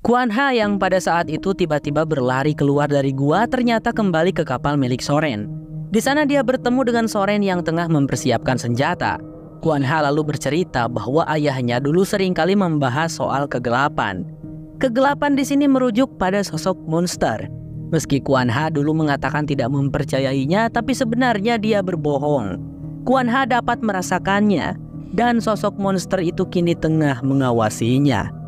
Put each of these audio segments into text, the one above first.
Kuan Ha yang pada saat itu tiba-tiba berlari keluar dari gua ternyata kembali ke kapal milik Soren. Di sana dia bertemu dengan Soren yang tengah mempersiapkan senjata. Kuan Ha lalu bercerita bahwa ayahnya dulu seringkali membahas soal kegelapan. Kegelapan di sini merujuk pada sosok monster. Meski Kuan Ha dulu mengatakan tidak mempercayainya, tapi sebenarnya dia berbohong. Kuan Ha dapat merasakannya, dan sosok monster itu kini tengah mengawasinya.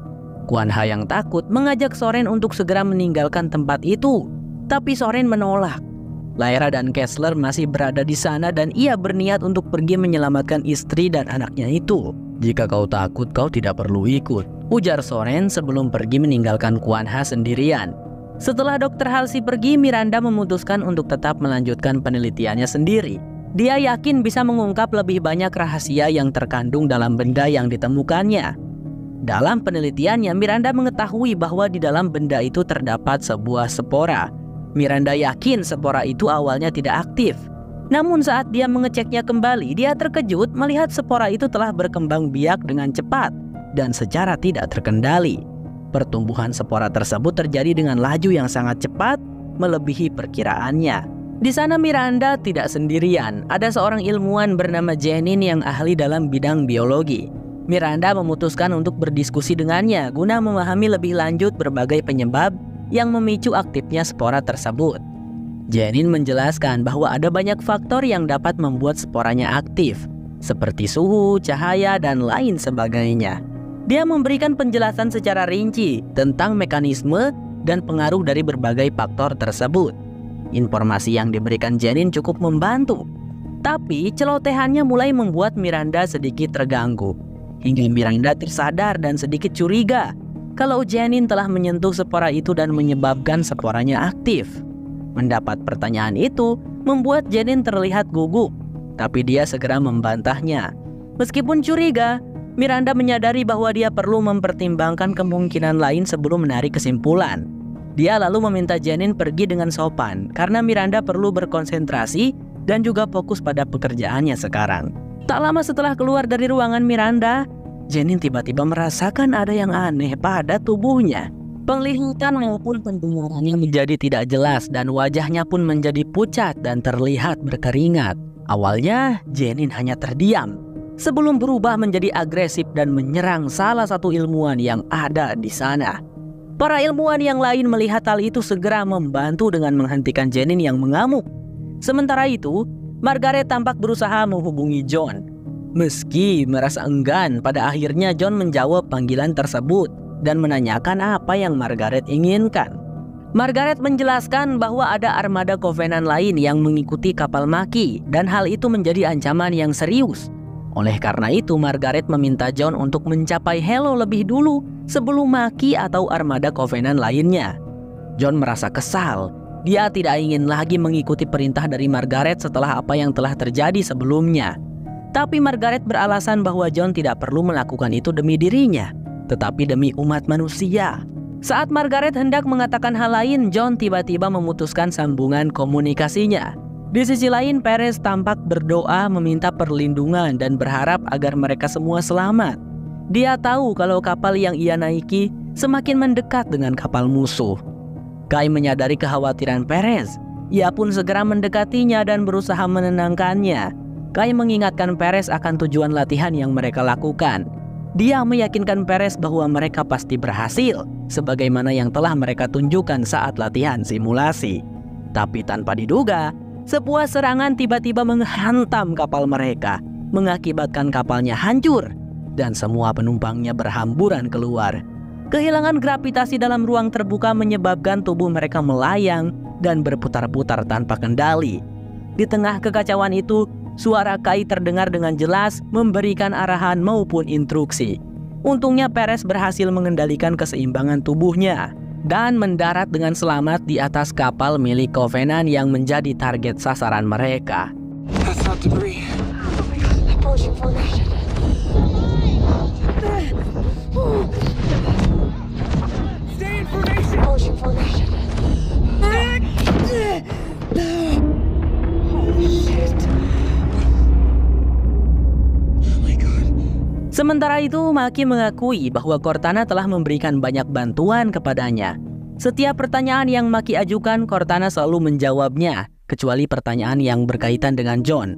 Kuan Ha yang takut mengajak Soren untuk segera meninggalkan tempat itu, tapi Soren menolak. Lyra dan Kessler masih berada di sana dan ia berniat untuk pergi menyelamatkan istri dan anaknya itu. "Jika kau takut, kau tidak perlu ikut," ujar Soren sebelum pergi meninggalkan Kuan Ha sendirian. Setelah Dr. Halsey pergi, Miranda memutuskan untuk tetap melanjutkan penelitiannya sendiri. Dia yakin bisa mengungkap lebih banyak rahasia yang terkandung dalam benda yang ditemukannya. Dalam penelitiannya, Miranda mengetahui bahwa di dalam benda itu terdapat sebuah spora. Miranda yakin spora itu awalnya tidak aktif. Namun saat dia mengeceknya kembali, dia terkejut melihat spora itu telah berkembang biak dengan cepat dan secara tidak terkendali. Pertumbuhan spora tersebut terjadi dengan laju yang sangat cepat, melebihi perkiraannya. Di sana Miranda tidak sendirian. Ada seorang ilmuwan bernama Jenin yang ahli dalam bidang biologi. Miranda memutuskan untuk berdiskusi dengannya guna memahami lebih lanjut berbagai penyebab yang memicu aktifnya spora tersebut. Jenin menjelaskan bahwa ada banyak faktor yang dapat membuat sporanya aktif, seperti suhu, cahaya, dan lain sebagainya. Dia memberikan penjelasan secara rinci tentang mekanisme dan pengaruh dari berbagai faktor tersebut. Informasi yang diberikan Jenin cukup membantu, tapi celotehannya mulai membuat Miranda sedikit terganggu. Hingga Miranda tersadar dan sedikit curiga kalau Jenin telah menyentuh spora itu dan menyebabkan sporanya aktif. Mendapat pertanyaan itu membuat Jenin terlihat gugup, tapi dia segera membantahnya. Meskipun curiga, Miranda menyadari bahwa dia perlu mempertimbangkan kemungkinan lain sebelum menarik kesimpulan. Dia lalu meminta Jenin pergi dengan sopan karena Miranda perlu berkonsentrasi dan juga fokus pada pekerjaannya sekarang. Tak lama setelah keluar dari ruangan Miranda, Jenin tiba-tiba merasakan ada yang aneh pada tubuhnya. Penglihatan maupun pendengarannya menjadi tidak jelas dan wajahnya pun menjadi pucat dan terlihat berkeringat. Awalnya, Jenin hanya terdiam sebelum berubah menjadi agresif dan menyerang salah satu ilmuwan yang ada di sana. Para ilmuwan yang lain melihat hal itu segera membantu dengan menghentikan Jenin yang mengamuk. Sementara itu, Margaret tampak berusaha menghubungi John. Meski merasa enggan, pada akhirnya John menjawab panggilan tersebut dan menanyakan apa yang Margaret inginkan. Margaret menjelaskan bahwa ada armada Covenant lain yang mengikuti kapal Maki dan hal itu menjadi ancaman yang serius. Oleh karena itu, Margaret meminta John untuk mencapai Helo lebih dulu sebelum Maki atau armada Covenant lainnya. John merasa kesal. Dia tidak ingin lagi mengikuti perintah dari Margaret setelah apa yang telah terjadi sebelumnya. Tapi Margaret beralasan bahwa John tidak perlu melakukan itu demi dirinya, tetapi demi umat manusia. Saat Margaret hendak mengatakan hal lain, John tiba-tiba memutuskan sambungan komunikasinya. Di sisi lain, Perez tampak berdoa meminta perlindungan dan berharap agar mereka semua selamat. Dia tahu kalau kapal yang ia naiki semakin mendekat dengan kapal musuh. Guy menyadari kekhawatiran Perez. Ia pun segera mendekatinya dan berusaha menenangkannya. Guy mengingatkan Perez akan tujuan latihan yang mereka lakukan. Dia meyakinkan Perez bahwa mereka pasti berhasil, sebagaimana yang telah mereka tunjukkan saat latihan simulasi. Tapi tanpa diduga, sebuah serangan tiba-tiba menghantam kapal mereka, mengakibatkan kapalnya hancur, dan semua penumpangnya berhamburan keluar. Kehilangan gravitasi dalam ruang terbuka menyebabkan tubuh mereka melayang dan berputar-putar tanpa kendali. Di tengah kekacauan itu, suara Kai terdengar dengan jelas memberikan arahan maupun instruksi. Untungnya Perez berhasil mengendalikan keseimbangan tubuhnya dan mendarat dengan selamat di atas kapal milik Covenant yang menjadi target sasaran mereka. That's not debris. Approaching formation. Stay in formation. Approaching formation. Holy shit. Oh my god. Sementara itu, Maki mengakui bahwa Cortana telah memberikan banyak bantuan kepadanya. Setiap pertanyaan yang Maki ajukan, Cortana selalu menjawabnya, kecuali pertanyaan yang berkaitan dengan John.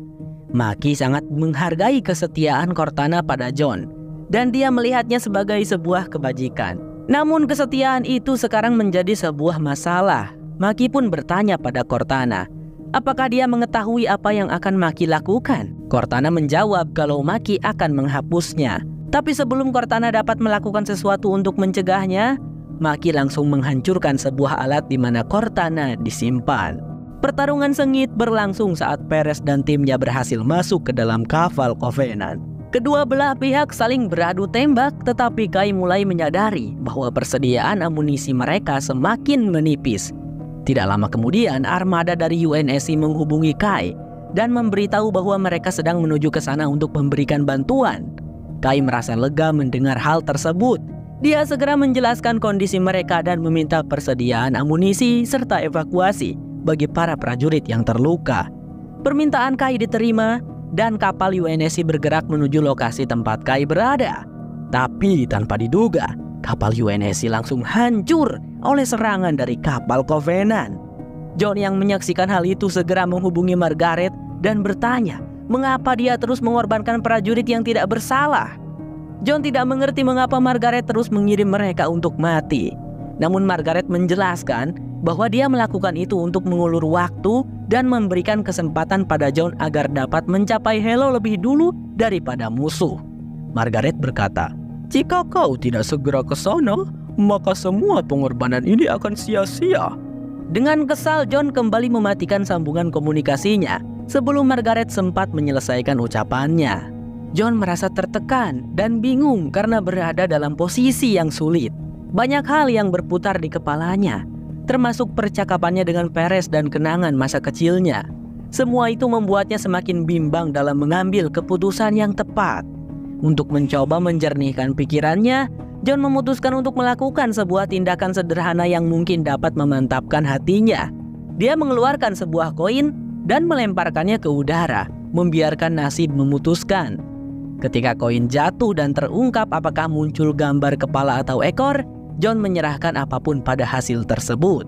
Maki sangat menghargai kesetiaan Cortana pada John, dan dia melihatnya sebagai sebuah kebajikan. Namun kesetiaan itu sekarang menjadi sebuah masalah. Maki pun bertanya pada Cortana, apakah dia mengetahui apa yang akan Maki lakukan? Cortana menjawab kalau Maki akan menghapusnya. Tapi sebelum Cortana dapat melakukan sesuatu untuk mencegahnya, Maki langsung menghancurkan sebuah alat di mana Cortana disimpan. Pertarungan sengit berlangsung saat Perez dan timnya berhasil masuk ke dalam kapal Covenant. Kedua belah pihak saling beradu tembak, tetapi Kai mulai menyadari bahwa persediaan amunisi mereka semakin menipis. Tidak lama kemudian, armada dari UNSC menghubungi Kai dan memberitahu bahwa mereka sedang menuju ke sana untuk memberikan bantuan. Kai merasa lega mendengar hal tersebut. Dia segera menjelaskan kondisi mereka dan meminta persediaan amunisi serta evakuasi bagi para prajurit yang terluka. Permintaan Kai diterima dan kapal UNSC bergerak menuju lokasi tempat Kai berada. Tapi tanpa diduga, kapal UNSC langsung hancur oleh serangan dari kapal Covenant. John yang menyaksikan hal itu segera menghubungi Margaret dan bertanya mengapa dia terus mengorbankan prajurit yang tidak bersalah. John tidak mengerti mengapa Margaret terus mengirim mereka untuk mati. Namun Margaret menjelaskan bahwa dia melakukan itu untuk mengulur waktu dan memberikan kesempatan pada John agar dapat mencapai Halo lebih dulu daripada musuh. Margaret berkata, "Jika kau tidak segera ke sana, maka semua pengorbanan ini akan sia-sia." Dengan kesal, John kembali mematikan sambungan komunikasinya sebelum Margaret sempat menyelesaikan ucapannya. John merasa tertekan dan bingung karena berada dalam posisi yang sulit. Banyak hal yang berputar di kepalanya, termasuk percakapannya dengan Perez dan kenangan masa kecilnya. Semua itu membuatnya semakin bimbang dalam mengambil keputusan yang tepat. Untuk mencoba menjernihkan pikirannya, John memutuskan untuk melakukan sebuah tindakan sederhana yang mungkin dapat memantapkan hatinya. Dia mengeluarkan sebuah koin dan melemparkannya ke udara, membiarkan nasib memutuskan. Ketika koin jatuh dan terungkap apakah muncul gambar kepala atau ekor, John menyerahkan apapun pada hasil tersebut.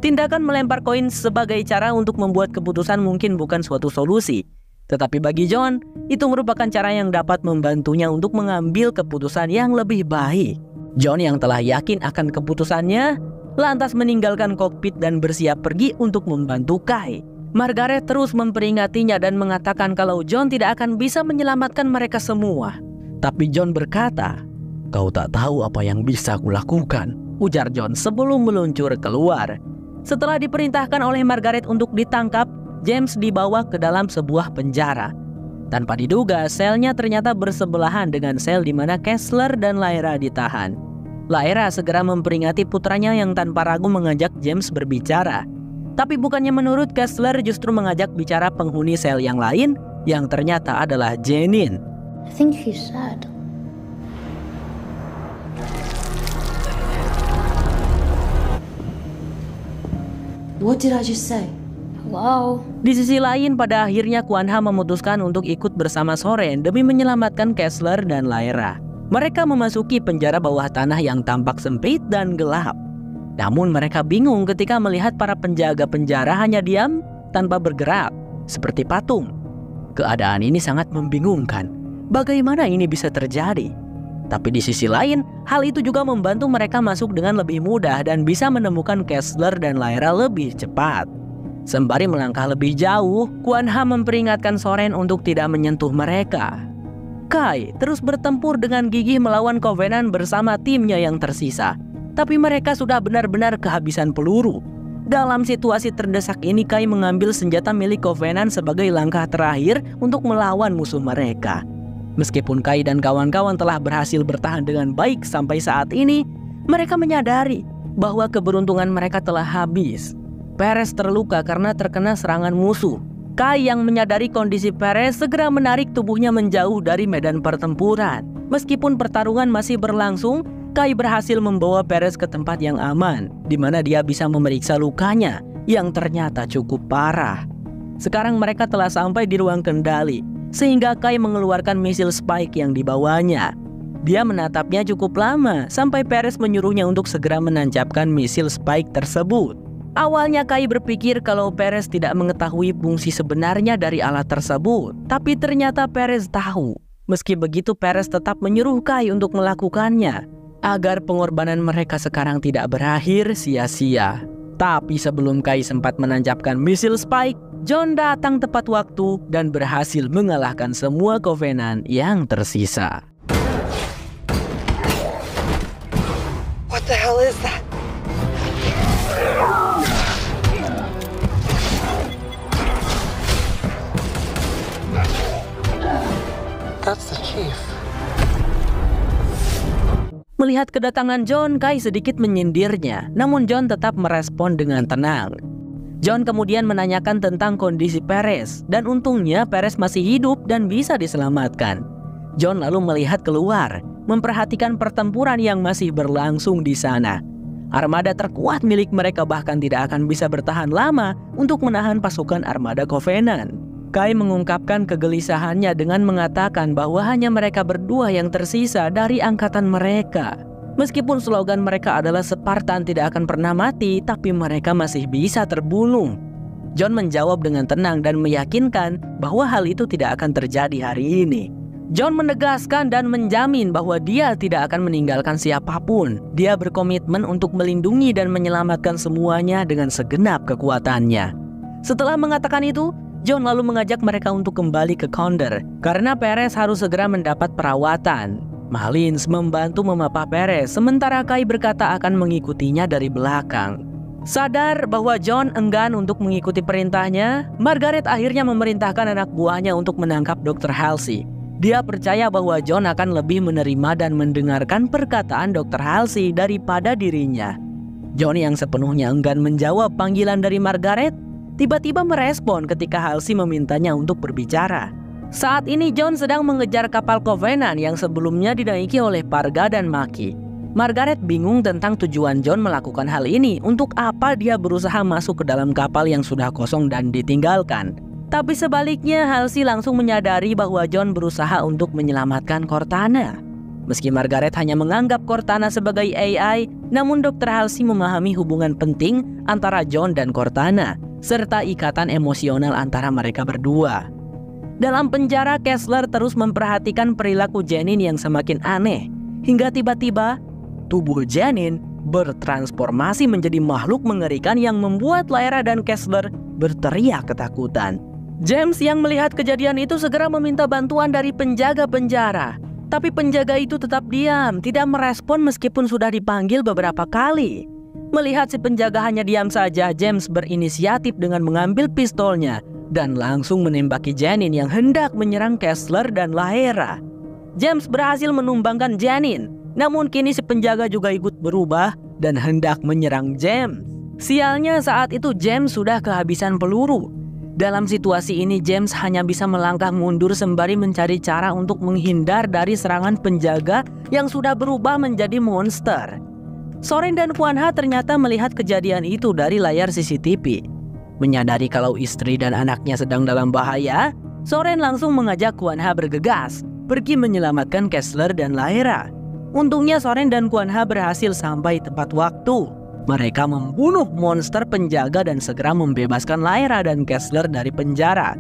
Tindakan melempar koin sebagai cara untuk membuat keputusan mungkin bukan suatu solusi. Tetapi bagi John, itu merupakan cara yang dapat membantunya untuk mengambil keputusan yang lebih baik. John yang telah yakin akan keputusannya, lantas meninggalkan kokpit dan bersiap pergi untuk membantu Kai. Margaret terus memperingatinya dan mengatakan kalau John tidak akan bisa menyelamatkan mereka semua. Tapi John berkata, "Kau tak tahu apa yang bisa kulakukan," ujar John sebelum meluncur keluar. Setelah diperintahkan oleh Margaret untuk ditangkap, James dibawa ke dalam sebuah penjara. Tanpa diduga, selnya ternyata bersebelahan dengan sel di mana Kessler dan Lyra ditahan. Lyra segera memperingati putranya yang tanpa ragu mengajak James berbicara. Tapi bukannya menurut Kessler, justru mengajak bicara penghuni sel yang lain yang ternyata adalah Janine. I think she's sad. What did I just say? Hello? Di sisi lain, pada akhirnya Kwanha memutuskan untuk ikut bersama Soren demi menyelamatkan Kessler dan Lyra. Mereka memasuki penjara bawah tanah yang tampak sempit dan gelap. Namun mereka bingung ketika melihat para penjaga penjara hanya diam tanpa bergerak, seperti patung. Keadaan ini sangat membingungkan. Bagaimana ini bisa terjadi? Tapi di sisi lain, hal itu juga membantu mereka masuk dengan lebih mudah dan bisa menemukan Kessler dan Lyra lebih cepat. Sembari melangkah lebih jauh, Kwanha memperingatkan Soren untuk tidak menyentuh mereka. Kai terus bertempur dengan gigih melawan Covenant bersama timnya yang tersisa. Tapi mereka sudah benar-benar kehabisan peluru. Dalam situasi terdesak ini, Kai mengambil senjata milik Covenant sebagai langkah terakhir untuk melawan musuh mereka. Meskipun Kai dan kawan-kawan telah berhasil bertahan dengan baik sampai saat ini, mereka menyadari bahwa keberuntungan mereka telah habis. Perez terluka karena terkena serangan musuh. Kai yang menyadari kondisi Perez segera menarik tubuhnya menjauh dari medan pertempuran. Meskipun pertarungan masih berlangsung, Kai berhasil membawa Perez ke tempat yang aman, di mana dia bisa memeriksa lukanya yang ternyata cukup parah. Sekarang mereka telah sampai di ruang kendali. sehingga Kai mengeluarkan misil Spike yang dibawanya. Dia menatapnya cukup lama sampai Perez menyuruhnya untuk segera menancapkan misil Spike tersebut. Awalnya Kai berpikir kalau Perez tidak mengetahui fungsi sebenarnya dari alat tersebut, tapi ternyata Perez tahu. Meski begitu, Perez tetap menyuruh Kai untuk melakukannya agar pengorbanan mereka sekarang tidak berakhir sia-sia. Tapi sebelum Kai sempat menancapkan misil Spike, John datang tepat waktu dan berhasil mengalahkan semua Covenant yang tersisa. What the hell is that? That's the chief. Melihat kedatangan John, Kai sedikit menyindirnya, namun John tetap merespon dengan tenang. John kemudian menanyakan tentang kondisi Perez, dan untungnya Perez masih hidup dan bisa diselamatkan. John lalu melihat keluar, memperhatikan pertempuran yang masih berlangsung di sana. Armada terkuat milik mereka bahkan tidak akan bisa bertahan lama untuk menahan pasukan armada Covenant. Kai mengungkapkan kegelisahannya dengan mengatakan bahwa hanya mereka berdua yang tersisa dari angkatan mereka. Meskipun slogan mereka adalah Spartan tidak akan pernah mati, tapi mereka masih bisa terbunuh. John menjawab dengan tenang dan meyakinkan bahwa hal itu tidak akan terjadi hari ini. John menegaskan dan menjamin bahwa dia tidak akan meninggalkan siapapun. Dia berkomitmen untuk melindungi dan menyelamatkan semuanya dengan segenap kekuatannya. Setelah mengatakan itu, John lalu mengajak mereka untuk kembali ke Condor karena Perez harus segera mendapat perawatan. Malins membantu memapah Perez, sementara Kai berkata akan mengikutinya dari belakang. Sadar bahwa John enggan untuk mengikuti perintahnya, Margaret akhirnya memerintahkan anak buahnya untuk menangkap Dr. Halsey. Dia percaya bahwa John akan lebih menerima dan mendengarkan perkataan Dr. Halsey daripada dirinya. John yang sepenuhnya enggan menjawab panggilan dari Margaret, tiba-tiba merespon ketika Halsey memintanya untuk berbicara. Saat ini John sedang mengejar kapal Covenant yang sebelumnya dinaiki oleh Parga dan Maki. Margaret bingung tentang tujuan John melakukan hal ini. Untuk apa dia berusaha masuk ke dalam kapal yang sudah kosong dan ditinggalkan? Tapi sebaliknya Halsey langsung menyadari bahwa John berusaha untuk menyelamatkan Cortana. Meski Margaret hanya menganggap Cortana sebagai AI, namun Dr. Halsey memahami hubungan penting antara John dan Cortana, serta ikatan emosional antara mereka berdua. Dalam penjara, Kessler terus memperhatikan perilaku Janine yang semakin aneh, hingga tiba-tiba tubuh Janine bertransformasi menjadi makhluk mengerikan yang membuat Lyra dan Kessler berteriak ketakutan. James yang melihat kejadian itu segera meminta bantuan dari penjaga penjara. Tapi penjaga itu tetap diam, tidak merespon meskipun sudah dipanggil beberapa kali. Melihat si penjaga hanya diam saja, James berinisiatif dengan mengambil pistolnya dan langsung menembaki Janine yang hendak menyerang Kessler dan Lyra. James berhasil menumbangkan Janine, namun kini si penjaga juga ikut berubah dan hendak menyerang James. Sialnya saat itu James sudah kehabisan peluru. Dalam situasi ini James hanya bisa melangkah mundur sembari mencari cara untuk menghindar dari serangan penjaga yang sudah berubah menjadi monster. Soren dan Kwan Ha ternyata melihat kejadian itu dari layar CCTV. Menyadari kalau istri dan anaknya sedang dalam bahaya, Soren langsung mengajak Kwan Ha bergegas pergi menyelamatkan Kessler dan Lyra. Untungnya Soren dan Kwan Ha berhasil sampai tepat waktu. Mereka membunuh monster penjaga dan segera membebaskan Lyra dan Kessler dari penjara.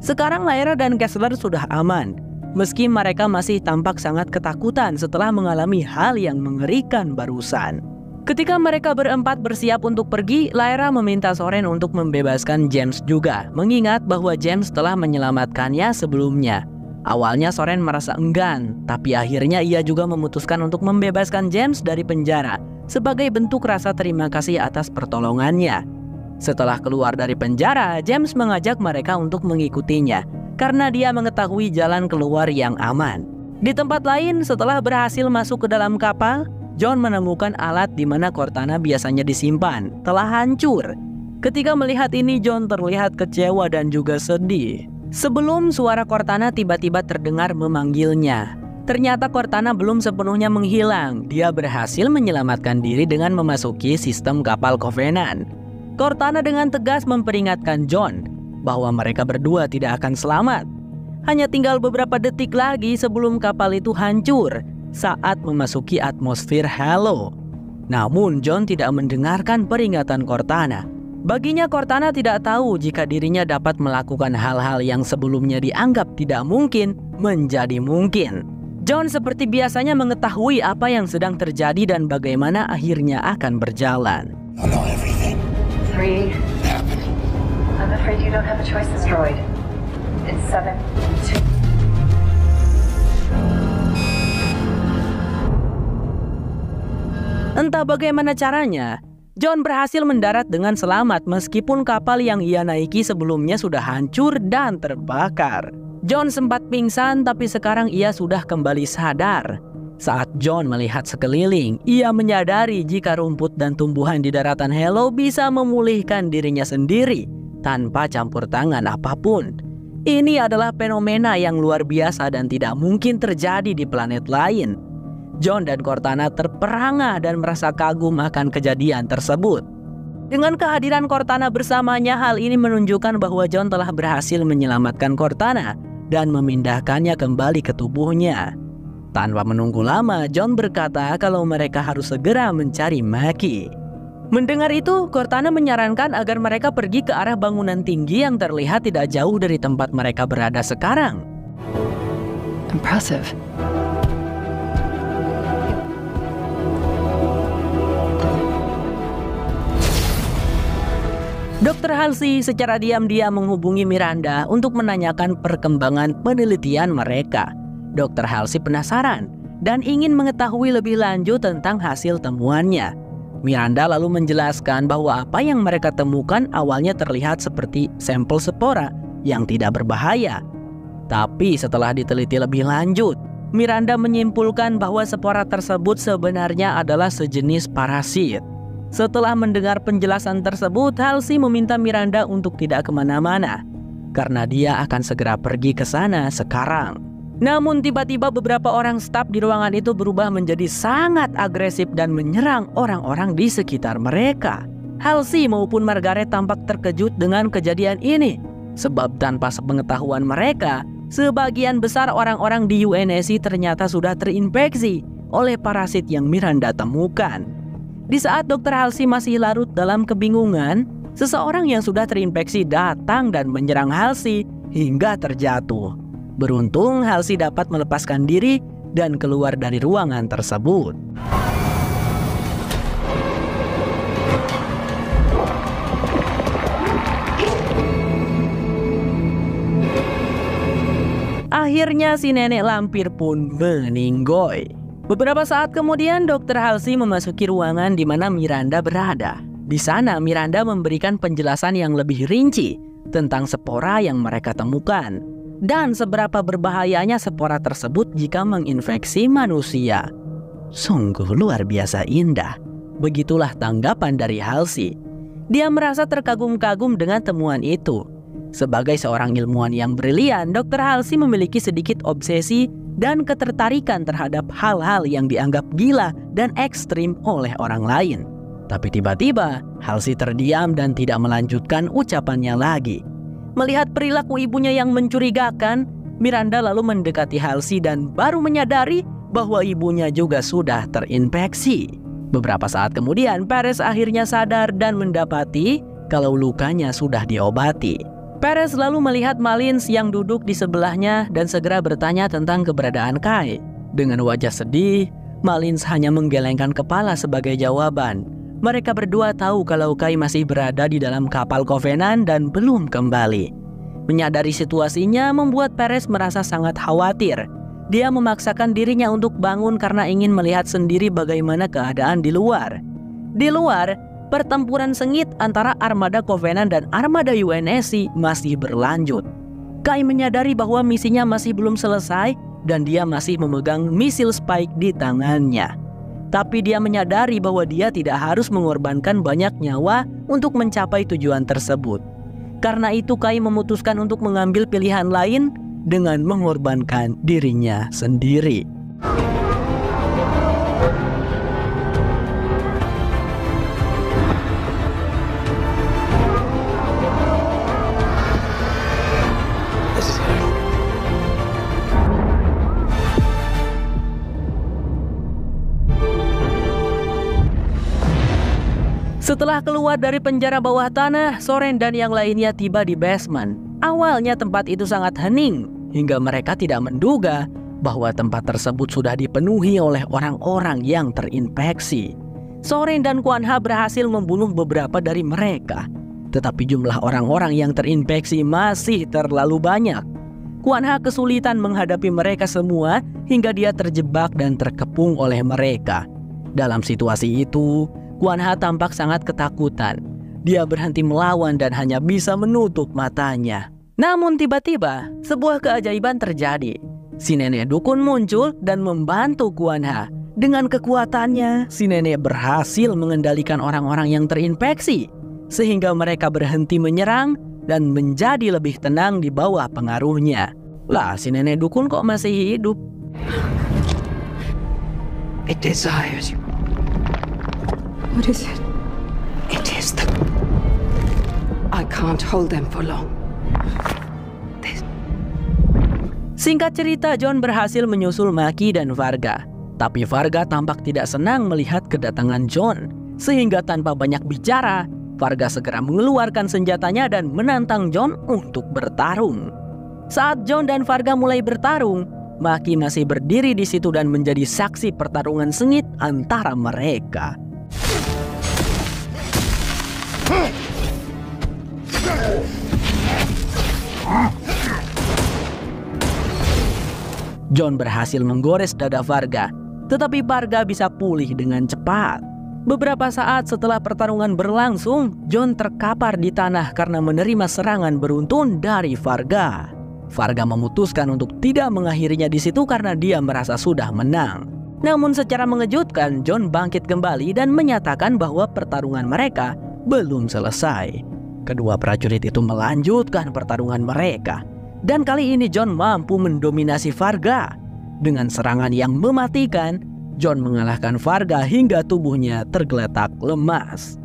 Sekarang Lyra dan Kessler sudah aman, meski mereka masih tampak sangat ketakutan setelah mengalami hal yang mengerikan barusan. Ketika mereka berempat bersiap untuk pergi, Lyra meminta Soren untuk membebaskan James juga, mengingat bahwa James telah menyelamatkannya sebelumnya. Awalnya Soren merasa enggan, tapi akhirnya ia juga memutuskan untuk membebaskan James dari penjara sebagai bentuk rasa terima kasih atas pertolongannya. Setelah keluar dari penjara, James mengajak mereka untuk mengikutinya karena dia mengetahui jalan keluar yang aman. Di tempat lain, setelah berhasil masuk ke dalam kapal, John menemukan alat di mana Cortana biasanya disimpan telah hancur. Ketika melihat ini, John terlihat kecewa dan juga sedih. Sebelum suara Cortana tiba-tiba terdengar memanggilnya. Ternyata Cortana belum sepenuhnya menghilang. Dia berhasil menyelamatkan diri dengan memasuki sistem kapal Covenant. Cortana dengan tegas memperingatkan John bahwa mereka berdua tidak akan selamat. Hanya tinggal beberapa detik lagi sebelum kapal itu hancur saat memasuki atmosfer Halo. Namun John tidak mendengarkan peringatan Cortana. Baginya Cortana tidak tahu jika dirinya dapat melakukan hal-hal yang sebelumnya dianggap tidak mungkin menjadi mungkin. John seperti biasanya mengetahui apa yang sedang terjadi dan bagaimana akhirnya akan berjalan. I know everything. 3. Happened. I'm afraid you don't have a choice, asteroid. It's 7, 2. Entah bagaimana caranya, John berhasil mendarat dengan selamat meskipun kapal yang ia naiki sebelumnya sudah hancur dan terbakar. John sempat pingsan tapi sekarang ia sudah kembali sadar. Saat John melihat sekeliling, ia menyadari jika rumput dan tumbuhan di daratan Halo bisa memulihkan dirinya sendiri tanpa campur tangan apapun. Ini adalah fenomena yang luar biasa dan tidak mungkin terjadi di planet lain. John dan Cortana terperangah dan merasa kagum akan kejadian tersebut. Dengan kehadiran Cortana bersamanya, hal ini menunjukkan bahwa John telah berhasil menyelamatkan Cortana dan memindahkannya kembali ke tubuhnya. Tanpa menunggu lama, John berkata kalau mereka harus segera mencari Maki. Mendengar itu, Cortana menyarankan agar mereka pergi ke arah bangunan tinggi yang terlihat tidak jauh dari tempat mereka berada sekarang. Impressive. Dr. Halsey secara diam-diam menghubungi Miranda untuk menanyakan perkembangan penelitian mereka. Dr. Halsey penasaran dan ingin mengetahui lebih lanjut tentang hasil temuannya. Miranda lalu menjelaskan bahwa apa yang mereka temukan awalnya terlihat seperti sampel spora yang tidak berbahaya. Tapi setelah diteliti lebih lanjut, Miranda menyimpulkan bahwa spora tersebut sebenarnya adalah sejenis parasit. Setelah mendengar penjelasan tersebut, Halsey meminta Miranda untuk tidak kemana-mana karena dia akan segera pergi ke sana sekarang. Namun tiba-tiba beberapa orang staf di ruangan itu berubah menjadi sangat agresif dan menyerang orang-orang di sekitar mereka. Halsey maupun Margaret tampak terkejut dengan kejadian ini, sebab tanpa sepengetahuan mereka, sebagian besar orang-orang di UNSC ternyata sudah terinfeksi oleh parasit yang Miranda temukan. Di saat Dr. Halsey masih larut dalam kebingungan, seseorang yang sudah terinfeksi datang dan menyerang Halsey hingga terjatuh. Beruntung Halsey dapat melepaskan diri dan keluar dari ruangan tersebut. Akhirnya si nenek lampir pun meninggoy. Beberapa saat kemudian Dr. Halsey memasuki ruangan di mana Miranda berada. Di sana Miranda memberikan penjelasan yang lebih rinci tentang spora yang mereka temukan dan seberapa berbahayanya spora tersebut jika menginfeksi manusia. Sungguh luar biasa indah. Begitulah tanggapan dari Halsey. Dia merasa terkagum-kagum dengan temuan itu. Sebagai seorang ilmuwan yang brilian, Dr. Halsey memiliki sedikit obsesi dan ketertarikan terhadap hal-hal yang dianggap gila dan ekstrim oleh orang lain. Tapi tiba-tiba, Halsey terdiam dan tidak melanjutkan ucapannya lagi. Melihat perilaku ibunya yang mencurigakan, Miranda lalu mendekati Halsey dan baru menyadari bahwa ibunya juga sudah terinfeksi. Beberapa saat kemudian, Perez akhirnya sadar dan mendapati kalau lukanya sudah diobati. Perez lalu melihat Malins yang duduk di sebelahnya dan segera bertanya tentang keberadaan Kai. Dengan wajah sedih, Malins hanya menggelengkan kepala sebagai jawaban. Mereka berdua tahu kalau Kai masih berada di dalam kapal Covenant dan belum kembali. Menyadari situasinya membuat Perez merasa sangat khawatir. Dia memaksakan dirinya untuk bangun karena ingin melihat sendiri bagaimana keadaan di luar. Di luar, pertempuran sengit antara armada Covenant dan armada UNSC masih berlanjut. Kai menyadari bahwa misinya masih belum selesai dan dia masih memegang misil Spike di tangannya. Tapi dia menyadari bahwa dia tidak harus mengorbankan banyak nyawa untuk mencapai tujuan tersebut. Karena itu Kai memutuskan untuk mengambil pilihan lain dengan mengorbankan dirinya sendiri. This is good. Setelah keluar dari penjara bawah tanah, Soren dan yang lainnya tiba di basement. Awalnya tempat itu sangat hening, hingga mereka tidak menduga bahwa tempat tersebut sudah dipenuhi oleh orang-orang yang terinfeksi. Soren dan Kwan Ha berhasil membunuh beberapa dari mereka, tetapi jumlah orang-orang yang terinfeksi masih terlalu banyak. Kwan Ha kesulitan menghadapi mereka semua hingga dia terjebak dan terkepung oleh mereka. Dalam situasi itu, Kwan Ha tampak sangat ketakutan. Dia berhenti melawan dan hanya bisa menutup matanya. Namun tiba-tiba, sebuah keajaiban terjadi. Si nenek dukun muncul dan membantu Kwan Ha. Dengan kekuatannya, si nenek berhasil mengendalikan orang-orang yang terinfeksi, sehingga mereka berhenti menyerang dan menjadi lebih tenang di bawah pengaruhnya. Lah, si nenek dukun kok masih hidup? It desires you. What is it? It is the... I can't hold them for long. Singkat cerita, John berhasil menyusul Maki dan Varga. Tapi Varga tampak tidak senang melihat kedatangan John. Sehingga tanpa banyak bicara, Varga segera mengeluarkan senjatanya dan menantang John untuk bertarung. Saat John dan Varga mulai bertarung, Maki masih berdiri di situ dan menjadi saksi pertarungan sengit antara mereka. John berhasil menggores dada Varga, tetapi Varga bisa pulih dengan cepat. Beberapa saat setelah pertarungan berlangsung, John terkapar di tanah karena menerima serangan beruntun dari Varga. Varga memutuskan untuk tidak mengakhirinya di situ karena dia merasa sudah menang. Namun secara mengejutkan, John bangkit kembali dan menyatakan bahwa pertarungan mereka belum selesai. Kedua prajurit itu melanjutkan pertarungan mereka. Dan kali ini John mampu mendominasi Varga. Dengan serangan yang mematikan, John mengalahkan Varga hingga tubuhnya tergeletak lemas.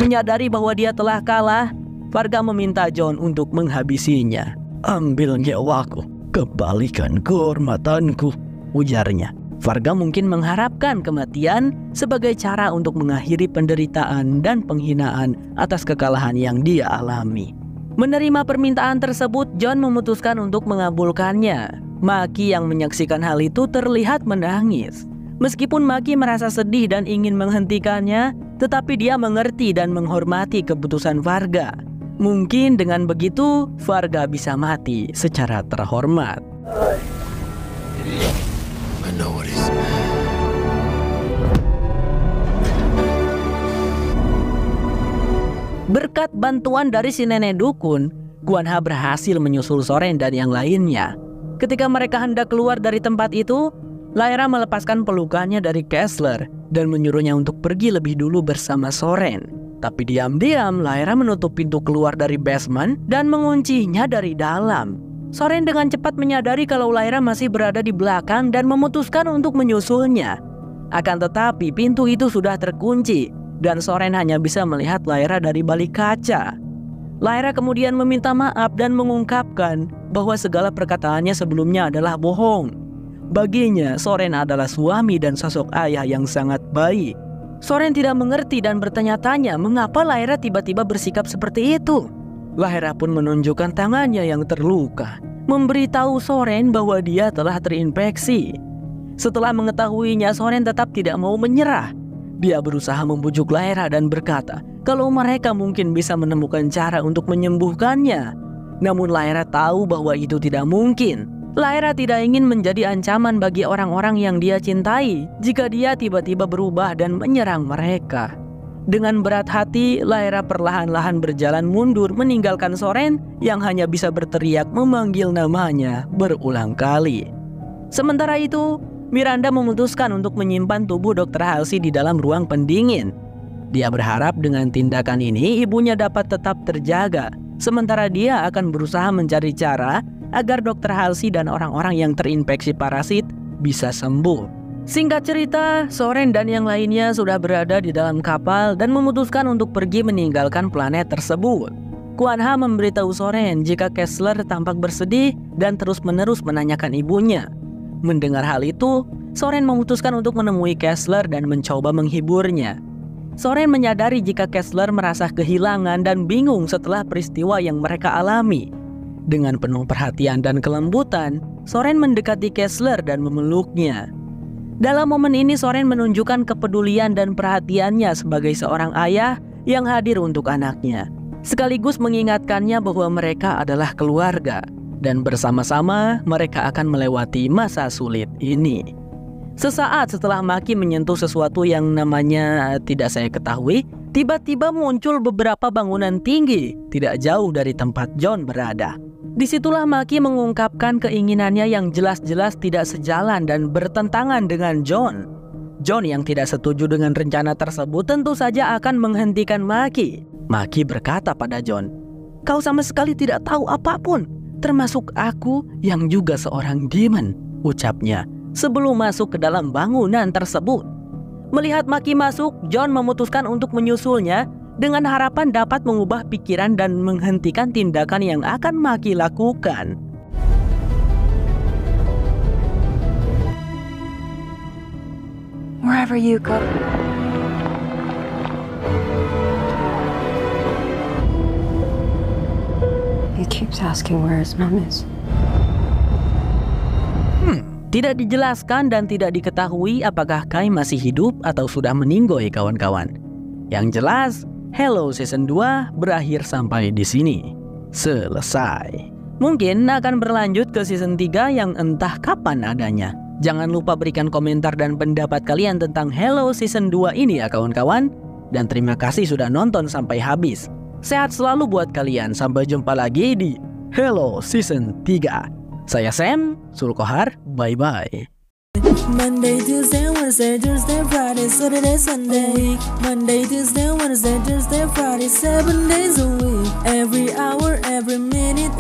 Menyadari bahwa dia telah kalah, Varga meminta John untuk menghabisinya. "Ambil nyawaku, kembalikan kehormatanku," ujarnya. Varga mungkin mengharapkan kematian sebagai cara untuk mengakhiri penderitaan dan penghinaan atas kekalahan yang dia alami. Menerima permintaan tersebut, John memutuskan untuk mengabulkannya. Maki yang menyaksikan hal itu terlihat menangis. Meskipun Maki merasa sedih dan ingin menghentikannya, tetapi dia mengerti dan menghormati keputusan Varga. Mungkin dengan begitu, Varga bisa mati secara terhormat. I know what he's... Berkat bantuan dari si nenek dukun, Kwan Ha berhasil menyusul Soren dan yang lainnya. Ketika mereka hendak keluar dari tempat itu, Lyra melepaskan pelukannya dari Kessler dan menyuruhnya untuk pergi lebih dulu bersama Soren. Tapi diam-diam Lyra menutup pintu keluar dari basement dan menguncinya dari dalam. Soren dengan cepat menyadari kalau Lyra masih berada di belakang dan memutuskan untuk menyusulnya. Akan tetapi pintu itu sudah terkunci dan Soren hanya bisa melihat Lyra dari balik kaca. Lyra kemudian meminta maaf dan mengungkapkan bahwa segala perkataannya sebelumnya adalah bohong. Baginya, Soren adalah suami dan sosok ayah yang sangat baik. Soren tidak mengerti dan bertanya-tanya mengapa Lyra tiba-tiba bersikap seperti itu. Lyra pun menunjukkan tangannya yang terluka, memberitahu Soren bahwa dia telah terinfeksi. Setelah mengetahuinya, Soren tetap tidak mau menyerah. Dia berusaha membujuk Lyra dan berkata kalau mereka mungkin bisa menemukan cara untuk menyembuhkannya. Namun Lyra tahu bahwa itu tidak mungkin. Lyra tidak ingin menjadi ancaman bagi orang-orang yang dia cintai jika dia tiba-tiba berubah dan menyerang mereka. Dengan berat hati, Lyra perlahan-lahan berjalan mundur meninggalkan Soren yang hanya bisa berteriak memanggil namanya berulang kali. Sementara itu, Miranda memutuskan untuk menyimpan tubuh Dr. Halsey di dalam ruang pendingin. Dia berharap dengan tindakan ini ibunya dapat tetap terjaga, sementara dia akan berusaha mencari cara agar Dr. Halsey dan orang-orang yang terinfeksi parasit bisa sembuh. Singkat cerita, Soren dan yang lainnya sudah berada di dalam kapal dan memutuskan untuk pergi meninggalkan planet tersebut. Kwan Ha memberitahu Soren jika Kessler tampak bersedih dan terus-menerus menanyakan ibunya. Mendengar hal itu, Soren memutuskan untuk menemui Kessler dan mencoba menghiburnya. Soren menyadari jika Kessler merasa kehilangan dan bingung setelah peristiwa yang mereka alami. Dengan penuh perhatian dan kelembutan, Soren mendekati Kessler dan memeluknya. Dalam momen ini Soren menunjukkan kepedulian dan perhatiannya sebagai seorang ayah yang hadir untuk anaknya, sekaligus mengingatkannya bahwa mereka adalah keluarga dan bersama-sama mereka akan melewati masa sulit ini. Sesaat setelah Maki menyentuh sesuatu yang namanya tidak saya ketahui, tiba-tiba muncul beberapa bangunan tinggi tidak jauh dari tempat John berada. Disitulah Maki mengungkapkan keinginannya yang jelas-jelas tidak sejalan dan bertentangan dengan John. John yang tidak setuju dengan rencana tersebut tentu saja akan menghentikan Maki. Maki berkata pada John, "Kau sama sekali tidak tahu apapun, termasuk aku yang juga seorang demon," ucapnya sebelum masuk ke dalam bangunan tersebut. Melihat Maki masuk, John memutuskan untuk menyusulnya dengan harapan dapat mengubah pikiran dan menghentikan tindakan yang akan Maki lakukan. Wherever you go. He keeps asking where his mom is. Tidak dijelaskan dan tidak diketahui apakah Kai masih hidup atau sudah meninggoy kawan-kawan. Yang jelas, Hello Season 2 berakhir sampai di sini. Selesai. Mungkin akan berlanjut ke Season 3 yang entah kapan adanya. Jangan lupa berikan komentar dan pendapat kalian tentang Hello Season 2 ini ya kawan-kawan. Dan terima kasih sudah nonton sampai habis. Sehat selalu buat kalian. Sampai jumpa lagi di Hello Season 3. Saya Sam, Sulkohar, bye-bye. Monday, Tuesday, Wednesday, Thursday, Friday, Saturday, Sunday. Monday, Tuesday, Wednesday, Thursday, Friday, 7 days a week. Every hour, every minute,